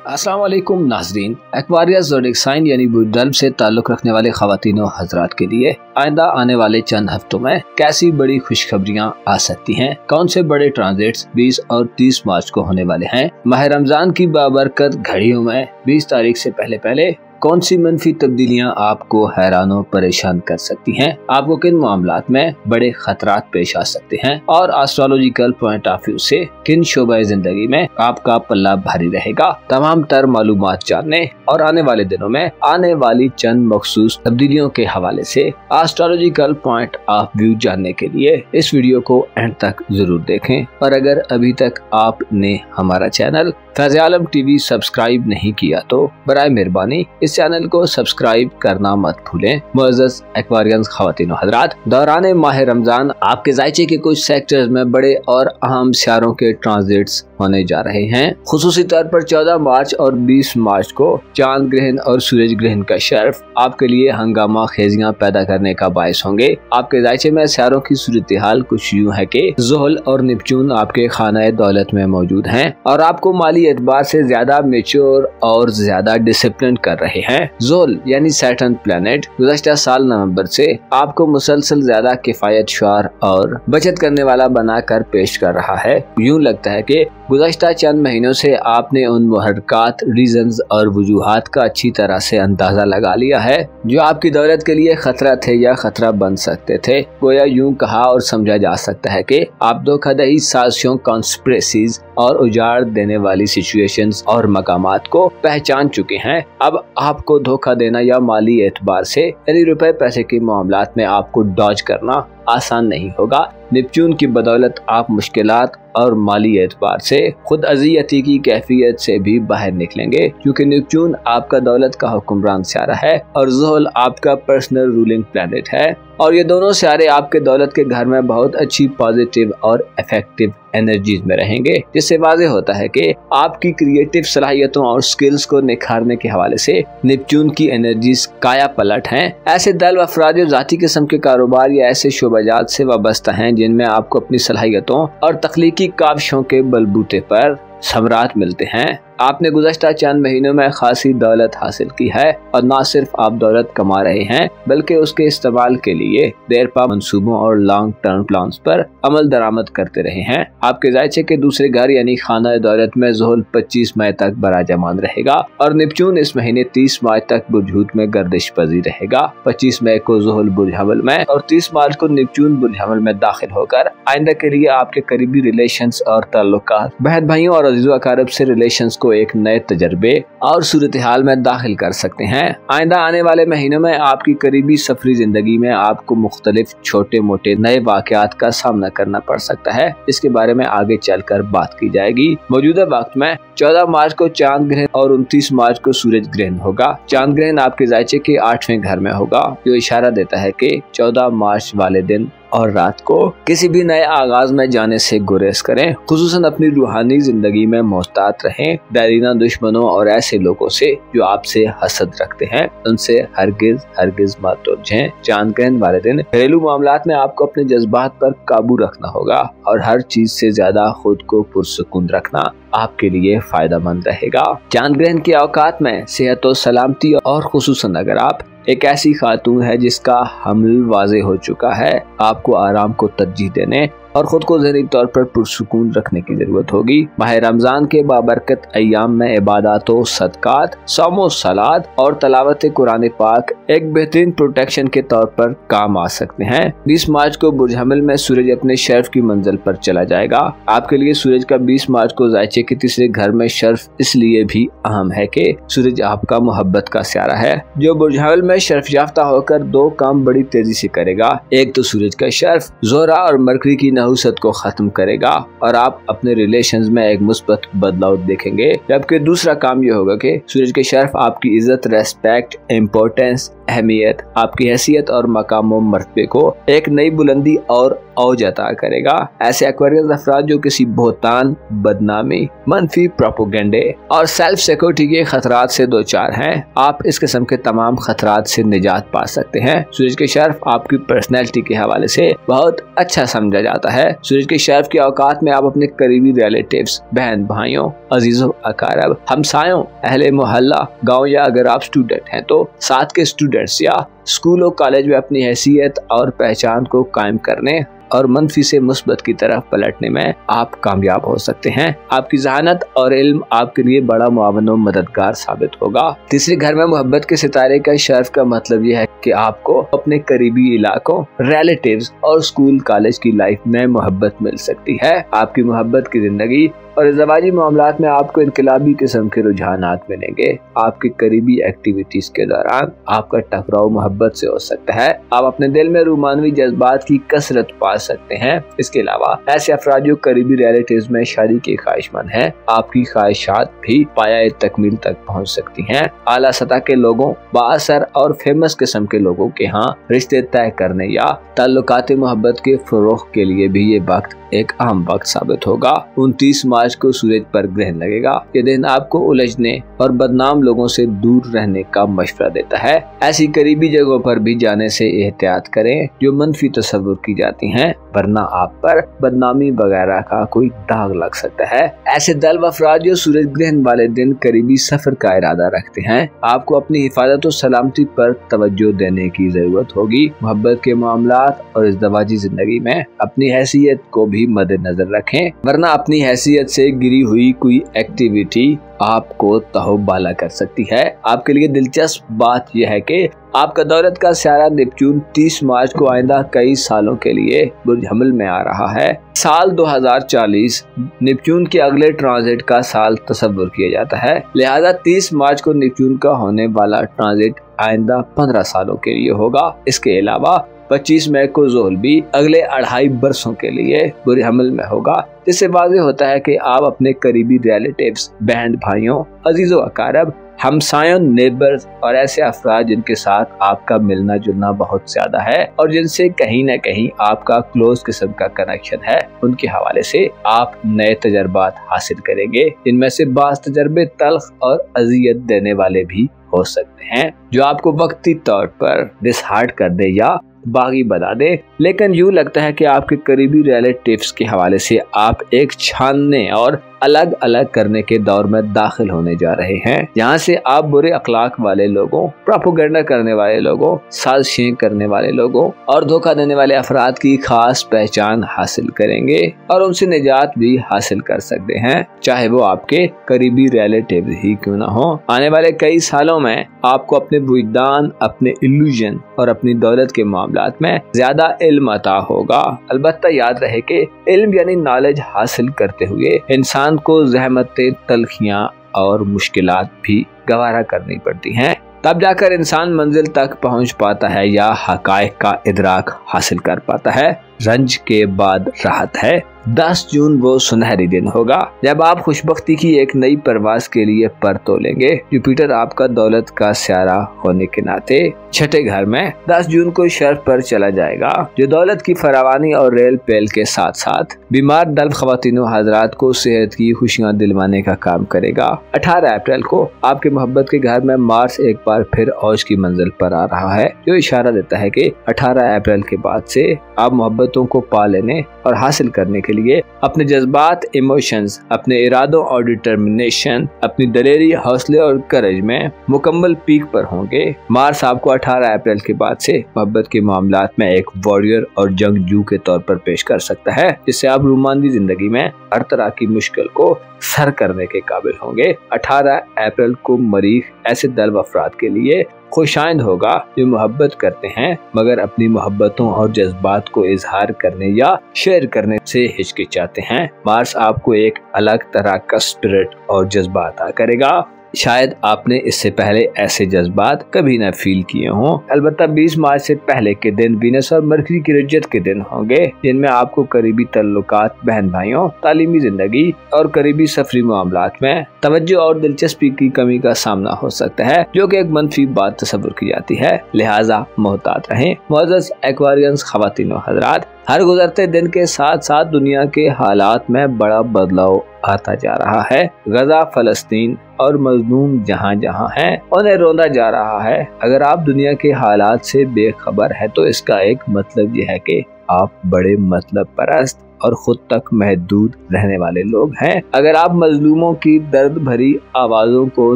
अस्सलाम वालेकुम नाज़रीन। एक्वारियस ज़ोडिक साइन यानी बुधर्म से ताल्लुक़ रखने वाले ख़वातीन व हज़रात के लिए आइंदा आने वाले चंद हफ्तों में कैसी बड़ी खुशखबरियाँ आ सकती हैं। कौन से बड़े ट्रांजिट्स 20 और 30 मार्च को होने वाले हैं। माह रमज़ान की बाबरकत घड़ियों में 20 तारीख से पहले कौन सी मनफी तब्दीलियां आपको हैरान और परेशान कर सकती हैं। आपको किन मामलात में बड़े खतरात पेश आ सकते हैं और एस्ट्रोलॉजिकल पॉइंट ऑफ व्यू से किन शोबे जिंदगी में आपका पल्ला भारी रहेगा। तमाम तर मालूमात जानने और आने वाले दिनों में आने वाली चंद मखसूस तब्दीलियों के हवाले से एस्ट्रोलॉजिकल पॉइंट ऑफ व्यू जानने के लिए इस वीडियो को एंड तक जरूर देखें। और अगर अभी तक आपने हमारा चैनल फैज़ आलम टीवी सब्सक्राइब नहीं किया तो बराए मेहरबानी इस चैनल को सब्सक्राइब करना मत भूलें। मुअज़्ज़ज़ एक्वारियंस ख़वातीन व हज़रात, दौरान माह रमज़ान आपके ज़ायचे के कुछ सेक्टर्स में बड़े और अहम सियारों के ट्रांजिट्स होने जा रहे हैं। खुसूसी तौर पर 14 मार्च और 20 मार्च को चांद ग्रहण और सूरज ग्रहण का शर्फ आपके लिए हंगामा खेजियां पैदा करने का बायस होंगे। आपके ज़ायचे में सियारों की सूरत हाल कुछ यूं है कि ज़ुहल और नेपच्यून आपके खाना दौलत में मौजूद हैं और आपको माली एतबार से ज्यादा मेच्योर और ज्यादा डिसिप्लिन कर रहे हैं। ज़ुहल यानी सैटर्न प्लैनेट गुज़श्ता साल नवंबर से आपको मुसलसल ज्यादा किफायत शुआर और बचत करने वाला बनाकर पेश कर रहा है। यूं लगता है कि गुज़श्ता चंद महीनों से आपने उन मुहर्रकात, रीजंस और वजूहात का अच्छी तरह से अंदाजा लगा लिया है जो आपकी दौलत के लिए खतरा थे या खतरा बन सकते थे। गोया यूं कहा और समझा जा सकता है कि आप धोखाधड़ी, साजिशों, कॉन्स्पिरेसीज और उजाड़ देने वाली सिचुएशंस और मकामात को पहचान चुके हैं। अब आपको धोखा देना या माली एतबार से यानी रुपए पैसे के मामलात में आपको डॉज करना आसान नहीं होगा। नेपच्यून की बदौलत आप मुश्किलात और माली एतबार से खुद अज़ियती की कैफियत से भी बाहर निकलेंगे, क्योंकि नेपच्यून आपका दौलत का हुक्मरान सियारा है और ज़ुहल आपका पर्सनल रूलिंग प्लैनेट है और ये दोनों सियारे आपके दौलत के घर में बहुत अच्छी पॉजिटिव और इफेक्टिव एनर्जीज में रहेंगे, जिससे वाज़ेह होता है कि आपकी क्रिएटिव सलाहियतों और स्किल्स को निखारने के हवाले से नेपच्यून की एनर्जीज काया पलट हैं। ऐसे दल अफराद जो ज़ाती किस्म के कारोबार या ऐसे शोबाजात से वाबस्ता हैं जिनमें आपको अपनी सलाहियतों और तख्लीकी काविशों के बलबूते पर समरात मिलते हैं। आपने गुज़श्ता चंद महीनों में खासी दौलत हासिल की है और न सिर्फ आप दौलत कमा रहे हैं बल्कि उसके इस्तेमाल के लिए देरपा मंसूबों और लॉन्ग टर्म प्लान्स पर अमल दरामद करते रहे हैं। आपके ज़ायचे के दूसरे घर यानी खाना दौलत में ज़ुहल 25 मई तक बराजमान रहेगा और नेपच्यून इस महीने 30 मार्च तक बुर्ज में गर्दिश पजीर रहेगा। 25 मई को ज़ुहल बुर्ज हमल में और 30 मार्च को नेपच्यून बुर्ज हमल में दाखिल होकर आइंदा के लिए आपके करीबी रिलेशंस और ताल्लुकात, बहन भाइयों और अज़ीज़ो अक़ारिब से रिलेशंस को एक नए तजर्बे और सूरत हाल में दाखिल कर सकते हैं। आइंदा आने वाले महीनों में आपकी करीबी सफरी जिंदगी में आपको मुख्तलिफ छोटे मोटे नए वाक़यात का सामना करना पड़ सकता है। इसके बारे में आगे चलकर बात की जाएगी। मौजूदा वक्त में 14 मार्च को चांद ग्रहण और 29 मार्च को सूरज ग्रहण होगा। चांद ग्रहण आपके ज़ायचे के 8वें घर में होगा, जो इशारा देता है कि 14 मार्च वाले दिन और रात को किसी भी नए आगाज में जाने से गुरेज करें। खुसूसन अपनी रूहानी जिंदगी में मोहतात रहें। बैरीना दुश्मनों और ऐसे लोगों से जो आपसे हसद रखते हैं उनसे हरगिज मत उलझें। चांद ग्रहण वाले दिन घरेलू मामलात में आपको अपने जज्बात पर काबू रखना होगा और हर चीज से ज्यादा खुद को पुरसुकून रखना आपके लिए फायदेमंद रहेगा। चांद ग्रहण के औकात में सेहत और सलामती और खुसूसन अगर आप एक ऐसी खातून है जिसका हमल वाज़े हो चुका है, आपको आराम को तरजीह देने और खुद को ज़हनी तौर पर पुरसुकून रखने की जरूरत होगी। माह रमज़ान के बाबरकत अय्याम में इबादत, सदकात, सौम, सलात और तलावत कुरान पाक एक बेहतरीन प्रोटेक्शन के तौर पर काम आ सकते हैं। 20 मार्च को बुर्ज हमल में सूरज अपने शर्फ की मंजिल पर चला जाएगा। आपके लिए सूरज का 20 मार्च को ज़ायचे के तीसरे घर में शर्फ इसलिए भी अहम है कि सूरज आपका मोहब्बत का सियारा है जो बुर्ज हमल में शर्फ याफ्ता होकर दो काम बड़ी तेजी से करेगा। एक तो सूरज का शर्फ ज़ोहरा और मरकरी की नहुसत को खत्म करेगा और आप अपने रिलेशंस में एक मुस्बत बदलाव देखेंगे, जबकि दूसरा काम यह होगा कि सूरज के शर्फ आपकी इज्जत, रेस्पेक्ट, इम्पोर्टेंस अहमियत आपकी हैसियत और मकाम व मर्तबे को एक नई बुलंदी और औजता करेगा। ऐसे एक्वेरियस अफराद जो किसी बोहतान, बदनामी, मनफी प्रोपोगंडे और सेल्फ सिक्योरिटी के खतरात से दो चार हैं, आप इस किस्म के तमाम खतरात से निजात पा सकते हैं। सूरज के शर्फ आपकी पर्सनैलिटी के हवाले से बहुत अच्छा समझा जाता है। सूरज के शर्फ के औकात में आप अपने करीबी रिलेटिव्स, बहन भाइयों, अजीजों, अकारब, हमसायों, अहले मोहल्ला, गाँव या अगर आप स्टूडेंट हैं तो साथ के स्टूडेंट्स या स्कूल और कॉलेज में अपनी हैसियत और पहचान को कायम करने और मनफी से मुस्बत की तरफ पलटने में आप कामयाब हो सकते हैं। आपकी जहानत और इल्म आपके लिए बड़ा मुआवन और मददगार साबित होगा। तीसरे घर में मोहब्बत के सितारे का शर्फ का मतलब यह है कि आपको अपने करीबी इलाकों, रिलेटिव्स और स्कूल कॉलेज की लाइफ में मोहब्बत मिल सकती है। आपकी मोहब्बत की जिंदगी और इज़्ज़वाजी मामलात में आपको इनकलाबी किस्म के रुझानात मिलेंगे। आपकी करीबी एक्टिविटीज के दौरान आपका टकराव मोहब्बत से हो सकता है। आप अपने दिल में रूमानवी जज्बात की कसरत पा सकते हैं। इसके अलावा ऐसे अफराद जो करीबी रिलेटिव्स में शादी के ख्वाहिशमंद हैं, आपकी ख्वाहिशात भी पाया तकमील तक पहुँच सकती हैं। आला सतह के लोगों, बाअसर और फेमस किस्म के लोगों के यहाँ रिश्ते तय करने या ताल्लुकात मोहब्बत के फरोग के लिए भी ये वक्त एक अहम वक्त साबित होगा। 29 मार्च को सूरज पर ग्रहण लगेगा। ये दिन आपको उलझने और बदनाम लोगों से दूर रहने का मशवरा देता है। ऐसी करीबी जगहों पर भी जाने से एहतियात करें जो मनफी तस्वुर की जाती हैं, वरना आप पर बदनामी वगैरह का कोई दाग लग सकता है। ऐसे दल व अफराद जो सूरज ग्रहण वाले दिन करीबी सफर का इरादा रखते हैं, आपको अपनी हिफाजत और सलामती पर तवज्जो देने की जरूरत होगी। मोहब्बत के मामलात और इज़्ज़वाजी जिंदगी में अपनी हैसियत को भी मद्देनजर रखें, वरना अपनी हैसियत से गिरी हुई कोई एक्टिविटी आपको तहबाला कर सकती है। आपके लिए दिलचस्प बात यह है कि आपका दौलत का स्यारा नेपच्यून 30 मार्च को आइंदा कई सालों के लिए बुर्ज हमल में आ रहा है। साल 2040 नेपच्यून के अगले ट्रांजिट का साल तस्वुर किया जाता है, लिहाजा 30 मार्च को नेपच्यून का होने वाला ट्रांजिट आइंदा 15 सालों के लिए होगा। इसके अलावा 25 मई को ज़ोहल भी अगले 2.5 बरसों के लिए बुरे हमल में होगा, जिससे वाज़ेह होता है कि आप अपने करीबी रिलेटिव्स, बहन भाइयों, अजीजों अकारब, हमसायों, नेबर्स और ऐसे अफराद जिनके साथ आपका मिलना जुलना बहुत ज्यादा है और जिनसे कहीं न कहीं आपका क्लोज किस्म का कनेक्शन है, उनके हवाले से आप नए तजर्बात हासिल करेंगे। इनमें से बाज़ तजर्बे तल्ख और अजियत देने वाले भी हो सकते हैं, जो आपको वक्ती तौर पर डिसहार्ट कर दे या बागी बना दे, लेकिन यूँ लगता है कि आपके करीबी रिलेटिव्स के हवाले से आप एक छानने और अलग अलग करने के दौर में दाखिल होने जा रहे हैं, जहाँ से आप बुरे अखलाक वाले लोगों, प्रोपेगेंडा करने वाले लोगों, साजिशें करने वाले लोगों और धोखा देने वाले अफराद की खास पहचान हासिल करेंगे और उनसे निजात भी हासिल कर सकते हैं, चाहे वो आपके करीबी रिलेटिव ही क्यों ना हो। आने वाले कई सालों में आपको अपने वुजदान, अपने इल्यूजन और अपनी दौलत के मामलात में ज्यादा इल्म अता होगा। अलबत्ता याद रहे कि इल्म यानी नॉलेज हासिल करते हुए इंसान को ज़हमतें, तलखियां और मुश्किलात भी गवारा करनी पड़ती हैं, तब जाकर इंसान मंजिल तक पहुंच पाता है या हकायक का इदराक हासिल कर पाता है। रंज के बाद राहत है। 10 जून वो सुनहरी दिन होगा जब आप खुशबख्ती की एक नई परवाज के लिए पर तोलेंगे। जुपिटर आपका दौलत का स्यारा होने के नाते छठे घर में 10 जून को शर्फ पर चला जाएगा, जो दौलत की फरावानी और रेल पेल के साथ साथ बीमार दल ख्वातीनों हजरात को सेहत की खुशियां दिलवाने का काम करेगा। 18 अप्रैल को आपके मोहब्बत के घर में मार्स एक बार फिर औज की मंजिल पर आ रहा है, जो इशारा देता है कि 18 अप्रैल के बाद से आप मोहब्बतों को पा लेने और हासिल करने के लिए अपने जज्बात, इमोशंस, अपने इरादों और डिटर्मिनेशन, अपनी दलेरी, हौसले और करेज में मुकम्मल पीक पर होंगे। मार्स आपको 18 अप्रैल के बाद से मोहब्बत के मामलात में एक वॉरियर और जंगजू के तौर पर पेश कर सकता है, जिससे आप रोमांसी जिंदगी में हर तरह की मुश्किल को सर करने के काबिल होंगे। 18 अप्रैल को मरीख ऐसे दल व अफराद के लिए खुशाइंद होगा जो मोहब्बत करते हैं मगर अपनी मोहब्बतों और जज्बात को इजहार करने या शेयर करने से हिचकिचाते हैं। मार्स आपको एक अलग तरह का स्पिरिट और जज्बा अता करेगा। शायद आपने इससे पहले ऐसे जज्बात कभी न फील किए हों। अलबत्ता 20 मार्च से पहले के दिन वीनस और मरकरी की रुज्जत के दिन होंगे, जिनमें आपको करीबी ताल्लुकात, बहन भाइयों, तालीमी जिंदगी और करीबी सफरी मामलात में तवज्जो और दिलचस्पी की कमी का सामना हो सकता है, जो कि एक मनफी बात तस्वुर की जाती है। लिहाजा मोहतात रहें। मुअज़्ज़ज़ एक्वारियंस ख़वातीन व हज़रात, हर गुजरते दिन के साथ साथ दुनिया के हालात में बड़ा बदलाव आता जा रहा है। गजा, फलस्तीन और मजलूम जहाँ जहाँ हैं, उन्हें रोंदा जा रहा है। अगर आप दुनिया के हालात से बेखबर है तो इसका एक मतलब यह है कि आप बड़े मतलब परस्त और खुद तक महदूद रहने वाले लोग हैं। अगर आप मजलूमों की दर्द भरी आवाजों को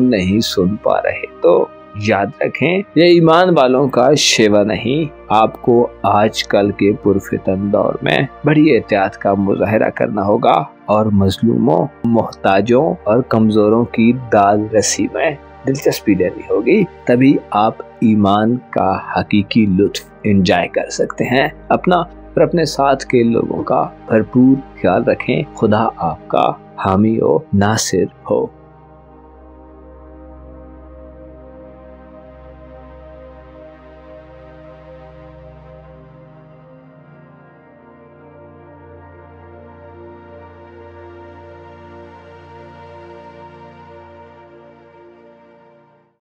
नहीं सुन पा रहे तो याद रखें, ये ईमान वालों का शेवा नहीं। आपको आजकल के पुरफितन दौर में बड़ी एहतियात का मुजाहरा करना होगा और मजलूमों, मोहताजों और कमजोरों की दाद रसी में दिलचस्पी लेनी होगी। तभी आप ईमान का हकीकी लुत्फ एंजॉय कर सकते हैं। अपना और अपने साथ के लोगों का भरपूर ख्याल रखें। खुदा आपका हामी हो, नासिर हो।